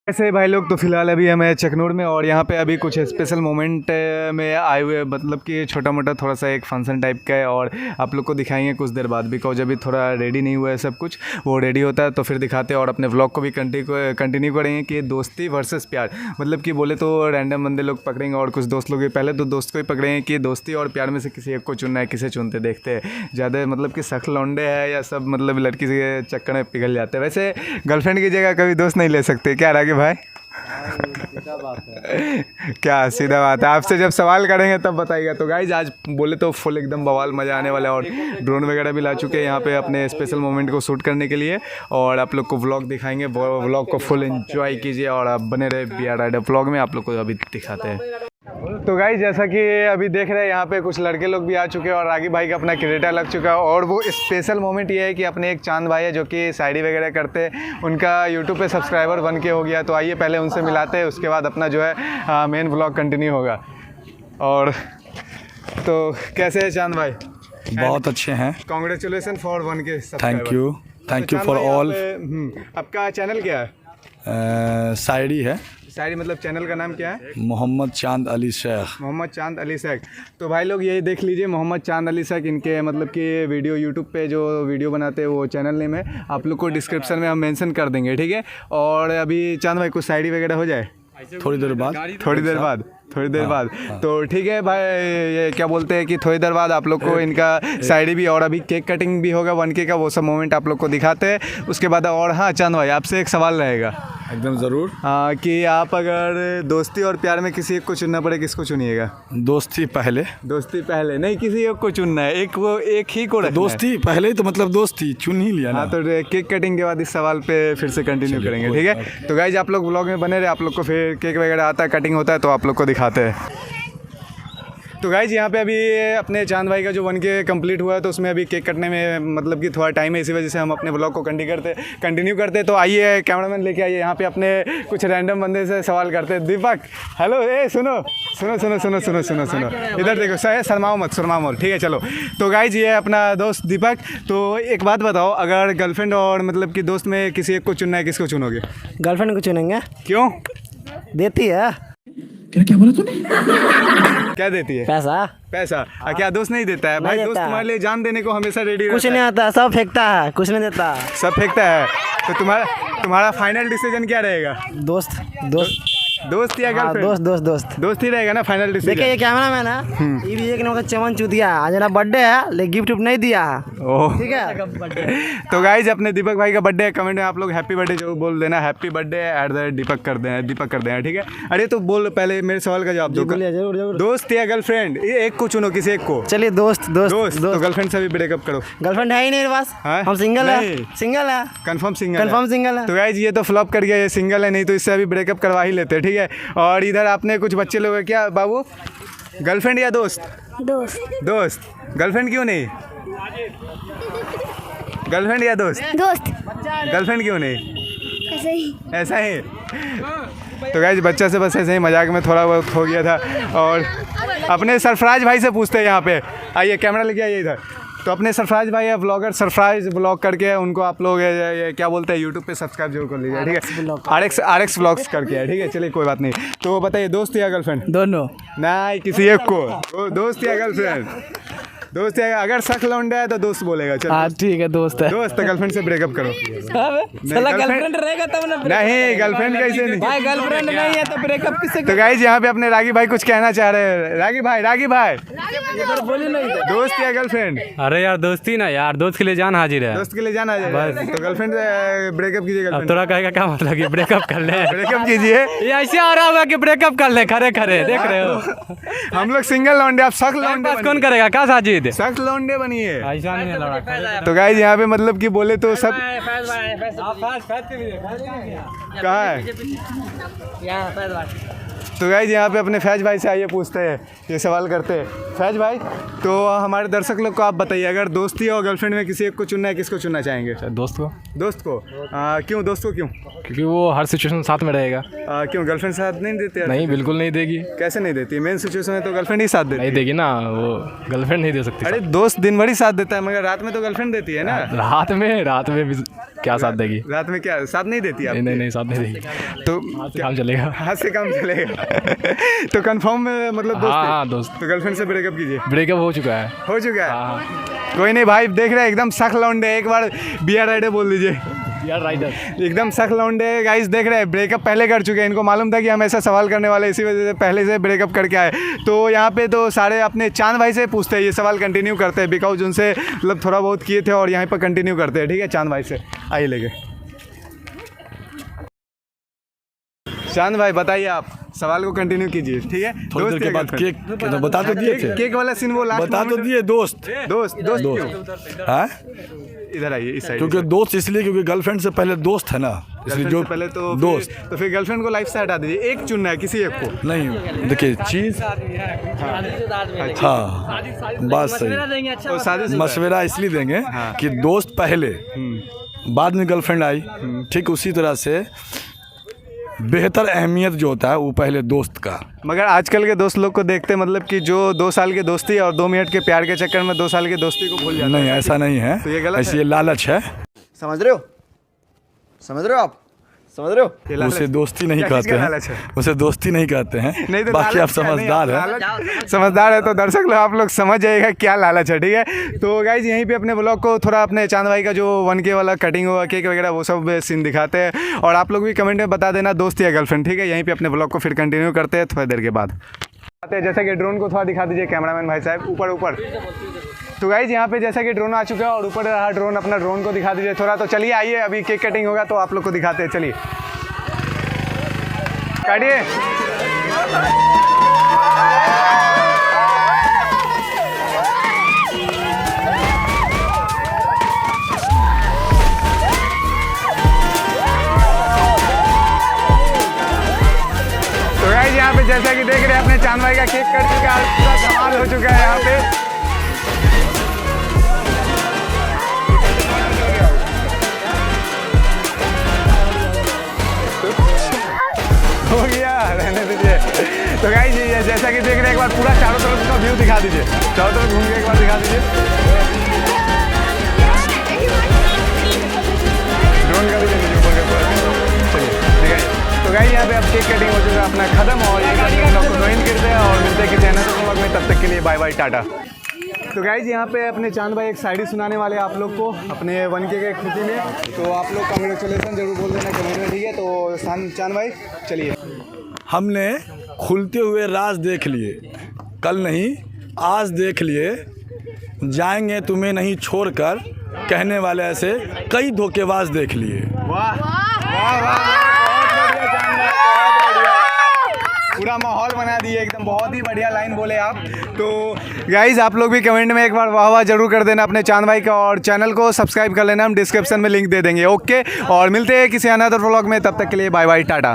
ऐसे भाई लोग तो फिलहाल अभी हमें चकनूर में और यहाँ पे अभी कुछ स्पेशल मोमेंट में आए हुए, मतलब कि छोटा मोटा थोड़ा सा एक फंक्शन टाइप का है और आप लोग को दिखाएंगे कुछ देर बाद। बिकॉज अभी थोड़ा रेडी नहीं हुआ है सब कुछ, वो रेडी होता है तो फिर दिखाते हैं और अपने व्लॉग को भी कंटिन्यू करेंगे कि दोस्ती वर्सेस प्यार। मतलब कि बोले तो रैंडम बंदे लोग पकड़ेंगे और कुछ दोस्त लोग भी, पहले तो दोस्त को ही पकड़ेंगे कि दोस्ती और प्यार में से किसी एक को चुनना है, किसे चुनते देखते हैं ज़्यादा, मतलब कि सख्त लौंडे है या सब मतलब लड़की के चक्कर में पिघल जाते हैं। वैसे गर्लफ्रेंड की जगह कभी दोस्त नहीं ले सकते क्या रागे भाई? सीधा बात है। क्या सीधा बात है, आपसे जब सवाल करेंगे तब बताइएगा। तो गाइज आज बोले तो फुल एकदम बवाल मज़ा आने वाला है और ड्रोन वगैरह भी ला चुके हैं यहाँ पे अपने स्पेशल मोमेंट को शूट करने के लिए और आप लोग को व्लॉग दिखाएंगे। व्लॉग को फुल एंजॉय कीजिए और आप बने रहे बिहार राइडर व्लॉग में, आप लोग को अभी दिखाते हैं। तो गाइज जैसा कि अभी देख रहे हैं यहाँ पे कुछ लड़के लोग भी आ चुके हैं और रागी भाई का अपना क्रेटा लग चुका है और वो स्पेशल मोमेंट ये है कि अपने एक चांद भाई है जो कि शायरी वगैरह करते हैं, उनका यूट्यूब पे सब्सक्राइबर बन के हो गया। तो आइए पहले उनसे मिलाते हैं, उसके बाद अपना जो है मेन व्लॉग कंटिन्यू होगा। और तो कैसे है चांद भाई? बहुत अच्छे हैं। Congratulation for 1K subscriber. Thank you for all. आपका चैनल क्या है? शायरी है। शायरी मतलब चैनल का नाम क्या है? मोहम्मद चांद अली शेख। मोहम्मद चांद अली शेख। तो भाई लोग यही देख लीजिए, मोहम्मद चांद अली शेख, इनके मतलब कि वीडियो यूट्यूब पे जो वीडियो बनाते हैं वो चैनल नेम है, आप लोग को डिस्क्रिप्शन में हम मेंशन कर देंगे, ठीक है। और अभी चांद भाई कुछ शायरी वगैरह हो जाए थोड़ी देर बाद तो ठीक है भाई। ये क्या बोलते हैं कि थोड़ी देर बाद आप लोग को इनका शायरी भी और अभी केक कटिंग भी होगा 1K का, वो सब मोमेंट आप लोग को दिखाते हैं उसके बाद। और हाँ चांद भाई आपसे एक सवाल रहेगा। एकदम ज़रूर। कि आप अगर दोस्ती और प्यार में किसी एक को चुनना पड़े, किसको चुनिएगा? दोस्ती पहले। दोस्ती पहले नहीं, किसी एक को चुनना है, एक ही को रखना है। दोस्ती पहले तो मतलब दोस्ती चुन ही लिया ना। हाँ तो केक कटिंग के बाद इस सवाल पे फिर से कंटिन्यू करेंगे, ठीक है। तो गाइज आप लोग व्लॉग में बने रहे, आप लोग को फिर केक वगैरह आता है, कटिंग होता है तो आप लोग को दिखाते हैं। तो गाइज यहाँ पे अभी अपने चांद भाई का जो 1K कंप्लीट हुआ है तो उसमें अभी केक कटने में मतलब कि थोड़ा टाइम है, इसी वजह से हम अपने ब्लॉग को कंटिन्यू करते। तो आइए कैमरामैन लेके आइए, यहाँ पे अपने कुछ रैंडम बंदे से सवाल करते हैं। दीपक हेलो, ए सुनो सुनो सुनो सुनो सुनो सुनो सुनो इधर देखो, शर्माओ मत, ठीक है। चलो तो गाइज ये अपना दोस्त दीपक। तो एक बात बताओ, अगर गर्लफ्रेंड और मतलब कि दोस्त में किसी एक को चुनना है, किसको चुनोगे? गर्लफ्रेंड को चुनेंगे। क्यों? देती है। क्या बोला तूने? क्या देती है? पैसा। क्या दोस्त नहीं देता है? भाई दोस्त तुम्हारे लिए जान देने को हमेशा रेडी कुछ नहीं आता, सब फेंकता है, कुछ नहीं देता। सब फेंकता है। तो तुम्हारा फाइनल डिसीजन क्या रहेगा? दोस्त या गर्लफ्रेंड? दोस्त ही रहेगा ना फाइनल डिसीजन। देखिए ये कैमरा मैन है, ये भी एक नंबर का चमन चूतिया। आज मेरा बर्थडे है लेकिन गिफ्ट नहीं दिया है, ठीक है। तो गाइज अपने दीपक भाई का बर्थडे है, कमेंट में आप लोग हैप्पी बर्थडे जरूर बोल देना, हैप्पी बर्थडे एट द दीपक कर देना, ठीक है। अरे तो बोल पहले मेरे सवाल का जवाब दो। जरूर। दोस्त या गर्लफ्रेंड, एक को चुनो, किसी एक को। चलिए दोस्त। तो गर्लफ्रेंड से भी ब्रेकअप करो। गर्लफ्रेंड है ही नहीं मेरे पास, हम सिंगल है। कंफर्म सिंगल है। तो गाइज ये तो फ्लॉप कर गया, ये सिंगल है, नहीं तो इससे अभी ब्रेकअप करवा ही लेते, ठीक है। और इधर आपने कुछ बच्चे लोग हैं क्या बाबू? गर्लफ्रेंड या दोस्त? गर्लफ्रेंड क्यों नहीं? गर्लफ्रेंड या दोस्त? गर्लफ्रेंड क्यों नहीं? ऐसा ही। तो गाइस बच्चा से बस ऐसे ही मजाक में थोड़ा बहुत हो गया था। और अपने सरफराज भाई से पूछते हैं, यहाँ पे आइए, कैमरा लेके आइए इधर। तो अपने सरफराज भाई है ब्लॉगर, सरफराज ब्लॉग करके उनको आप लोग ये क्या बोलते हैं यूट्यूब पे सब्सक्राइब जरूर कर लीजिए, ठीक है। RX ब्लॉग्स करके है, ठीक है। चलिए कोई बात नहीं। तो बताइए दोस्त या गर्लफ्रेंड? दोनों नहीं, किसी एक को। दोस्त या गर्लफ्रेंड? दोस्त है। अगर सख लौंडा है तो दोस्त बोलेगा, चलो हाँ ठीक है, दोस्त है। दोस्त गर्लफ्रेंड से ब्रेकअप करो। गर्लफ्रेंड रहेगा तब ना। नहीं गर्लफ्रेंड कैसे नहीं? भाई गर्लफ्रेंड नहीं है तो ब्रेकअप किससे? तो गाइज यहाँ पे अपने रागी भाई कुछ कहना चाह रहे हैं। रागी भाई बोली नहीं। दोस्त या गर्लफ्रेंड? अरे यार दोस्ती ना यार, दोस्त के लिए जान हाजिर है। दोस्त के लिए जान हाजिर है। तो गर्लफ्रेंड ब्रेकअप कीजिए। अब थोड़ा कहेगा क्या मतलब कि ब्रेकअप कर ले? ब्रेकअप कीजिए। ये ऐसे आ रहा होगा कि ब्रेकअप कर ले, खरे देख रहे हो। हम लोग सिंगल लौंडे, आप सख्त लौंडे कौन करेगा? क्या साजिद? सख्त लौंडे बनिए। ऐसा नहीं है लड़का। तो गाइज यहाँ पे मतलब कि बोले तो सब कहाँ है? तो गाइज यहाँ पे अपने फैज भाई से आइए पूछते हैं, ये सवाल करते हैं। फैज भाई, तो हमारे दर्शक लोग को आप बताइए, अगर दोस्ती और गर्लफ्रेंड में किसी एक को चुनना है, किसको चुनना चाहेंगे? दोस्त को, दोस्त को। क्यों दोस्त को क्यों? क्योंकि वो हर सिचुएशन साथ में रहेगा। क्यों गर्लफ्रेंड साथ नहीं देती? नहीं, बिल्कुल नहीं देगी। कैसे नहीं देती? मेन सिचुएशन में तो गर्लफ्रेंड ही साथ देती नहीं देगी ना, वो गर्लफ्रेंड नहीं दे सकती। अरे दोस्त दिन भर ही साथ देता है, मगर रात में तो गर्लफ्रेंड देती है ना। रात में भी क्या साथ देगी? रात में क्या साथ नहीं देती? नहीं साथ नहीं देगी, तो काम चलेगा। हाथ से काम चलेगा। तो कंफर्म में मतलब दोस्त? हाँ दोस्त। तो गर्लफ्रेंड से ब्रेकअप कीजिए। ब्रेकअप हो चुका है। हो चुका है? कोई नहीं भाई, देख रहे हैं एकदम सख्त लौंडे, एक बार बियर राइडर बोल दीजिए। यार राइडर एकदम सख्त लौंडे गाइस, देख रहे हैं ब्रेकअप पहले कर चुके हैं। इनको मालूम था कि हम ऐसा सवाल करने वाले, इसी वजह से पहले से ब्रेकअप करके आए। तो यहाँ पे तो सारे अपने चांद भाई से पूछते हैं, ये सवाल कंटिन्यू करते हैं, बिकॉज उनसे मतलब थोड़ा बहुत किए थे और यहाँ पर कंटिन्यू करते हैं। ठीक है, चांद भाई से आइए लेके। चांद भाई बताइए, आप सवाल को कंटिन्यू कीजिए। ठीक है, थोड़ी देर के बाद केक तो बता तो दिए थे। केक वाला सीन वो लास्ट बता तो दिए, दोस्त दोस्त क्यों? हाँ, इधर आइए इस साइड। क्योंकि दोस्त इसलिए क्योंकि गर्लफ्रेंड से पहले दोस्त है ना, इसलिए जो पहले तो दोस्त। तो फिर गर्लफ्रेंड को लाइफ से हटा दीजिए, एक चुनना है किसी एक को। नहीं देखिए चीज़, हाँ बात सही। तो शादी मशवरा इसलिए देंगे कि दोस्त पहले, बाद में गर्लफ्रेंड आई। ठीक उसी तरह से बेहतर अहमियत जो होता है वो पहले दोस्त का। मगर आजकल के दोस्त लोग को देखते मतलब कि जो 2 साल की दोस्ती और 2 मिनट के प्यार के चक्कर में 2 साल की दोस्ती को भूल जाते हैं। नहीं ऐसा नहीं है, तो ये गलत ऐसी है? ये लालच है। समझ रहे हो? समझ रहे हो आप? समझ रहे हो? ये लालच- उसे दोस्ती नहीं क्या कहते चीज़ का हैं, लालच है? उसे दोस्ती नहीं कहते हैं। नहीं तो बाकी आप लालच क्या? नहीं, समझदार हैं। समझदार है तो दर्शक लोग आप लोग समझ जाइएगा क्या लालच है। ठीक है, तो गाइज यहीं पे अपने ब्लॉग को थोड़ा अपने चांद भाई का जो 1K वाला कटिंग हुआ, केक वगैरह, वो सब सीन दिखाते हैं। और आप लोग भी कमेंट में बता देना दोस्त या गर्लफ्रेंड। ठीक है, यहीं पे अपने ब्लॉग को फिर कंटिन्यू करते हैं थोड़ी देर के बाद। आते हैं, जैसा कि ड्रोन को थोड़ा दिखा दीजिए कैमरामैन भाई साहब, ऊपर। तो गाइज यहाँ पे जैसा कि ड्रोन आ चुका है और ऊपर रहा ड्रोन, अपना ड्रोन को दिखा दीजिए थोड़ा। तो चलिए आइए, अभी केक कटिंग होगा तो आप लोग को दिखाते हैं। चलिए काटिए। तो गाइस यहाँ पे जैसा कि देख रहे हैं अपने चांद भाई का केक कट चुका है, पूरा कमाल हो चुका है यहाँ पे। हो गया, रहने दीजिए। तो गाइस ये जैसा कि देख रहे हैं, एक बार पूरा चारों तरफ का व्यू दिखा दीजिए, चारों तरफ घूम के एक बार दिखा दीजिए। ड्रोन का भी ले लीजिए ऊपर के ऊपर। चलिए ठीक है, तो गाइस यहाँ पे अब केक कटिंग हो चुका है अपना खत्म और ये आपको ज्वाइन करते हैं और मिलते हैं किसी अन्य ब्लॉग में। तब तक के लिए बाय बाय, टाटा। तो गाइज यहाँ पे अपने चांद भाई एक शायरी सुनाने वाले आप लोग को अपने 1K के खुशी में। तो आप लोग कांग्रेचुलेसन जरूर बोल देना कमेंट में। ठीक है, तो चांद भाई चलिए। हमने खुलते हुए राज देख लिए, कल नहीं आज देख लिए, जाएंगे तुम्हें नहीं छोड़कर, कहने वाले ऐसे कई धोखेबाज देख लिए। वाह वाह वाह, बहुत बढ़िया चांद भाई, बहुत बढ़िया, पूरा माहौल बना दिए एकदम। बहुत ही बढ़िया लाइन बोले आप। तो गाइज आप लोग भी कमेंट में एक बार वाह वाह जरूर कर देना अपने चांद भाई का और चैनल को सब्सक्राइब कर लेना, हम डिस्क्रिप्शन में लिंक दे देंगे। ओके, और मिलते हैं किसी अनदर व्लॉग में, तब तक के लिए बाय बाय, टाटा।